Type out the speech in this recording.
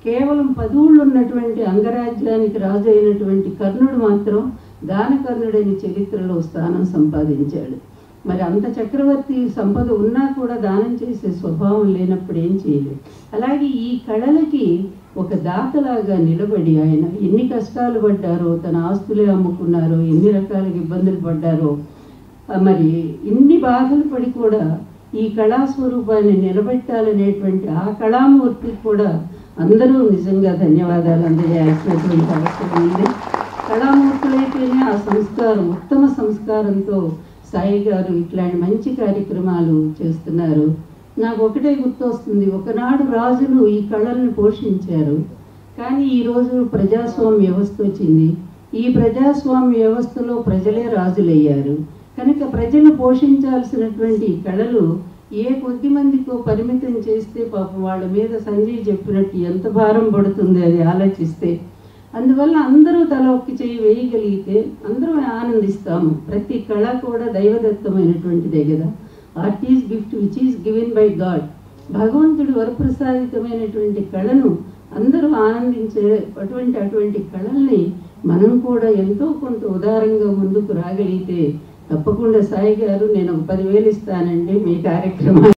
కేవలం 10 ఊళ్ళు ఉన్నటువంటి అంగరాజ్యానికి రాజు అయినటువంటి కర్ణుడు మాత్రం దానకర్ణుడని చరిత్రలో స్థానం సంపాదించాడు. మరి అంత చక్రవర్తి సంపద ఉన్నా కూడా దానం చేసే స్వభావం లేనప్పుడు ఏం చేయలేదు. అలాగే ఈ కళలకి ఒక దాతలాగా నిలబడి ఆయన ఎన్ని కష్టాలు పడ్డారో, తన ఆస్తులే అమ్ముకున్నారో, ఎన్ని రకాలుగా ఇబ్బందులు పడ్డారో, మరి ఇన్ని బాధలు పడి కూడా ఈ కళాస్వరూపాన్ని నిలబెట్టాలనేటువంటి ఆ కళామూర్తికి కూడా అందరూ నిజంగా ధన్యవాదాలు అందజేయాల్సినటువంటి అవసరం ఉంది. కళామూర్తులైతేనే ఆ సంస్కారం, ఉత్తమ సంస్కారంతో సాయి గారు ఇట్లాంటి మంచి కార్యక్రమాలు చేస్తున్నారు. నాకు ఒకటే గుర్తొస్తుంది, ఒకనాడు రాజులు ఈ కళలను పోషించారు. కానీ ఈరోజు ప్రజాస్వామ్య వ్యవస్థ వచ్చింది. ఈ ప్రజాస్వామ్య వ్యవస్థలో ప్రజలే రాజులయ్యారు. కనుక ప్రజలు పోషించాల్సినటువంటి కళలు ఏ కొద్ది మందికో పరిమితం చేస్తే పాపం వాళ్ళ మీద సంజయ్ చెప్పినట్టు ఎంత భారం పడుతుంది అది ఆలోచిస్తే. అందువల్ల అందరూ తల ఒక్క చేయి వేయగలిగితే అందరూ ఆనందిస్తాము. ప్రతి కళ కూడా దైవదత్తమైనటువంటిదే కదా. Art is gift which is given by God. భగవంతుడు వరప్రసాదితమైనటువంటి కళను అందరూ ఆనందించే అటువంటి కళల్ని మనం కూడా ఎంతో కొంత ఉదారంగా ముందుకు రాగలిగితే తప్పకుండా సాయి గారు నేను ఒక 10,000 ఇస్తానండి మీ కార్యక్రమాన్ని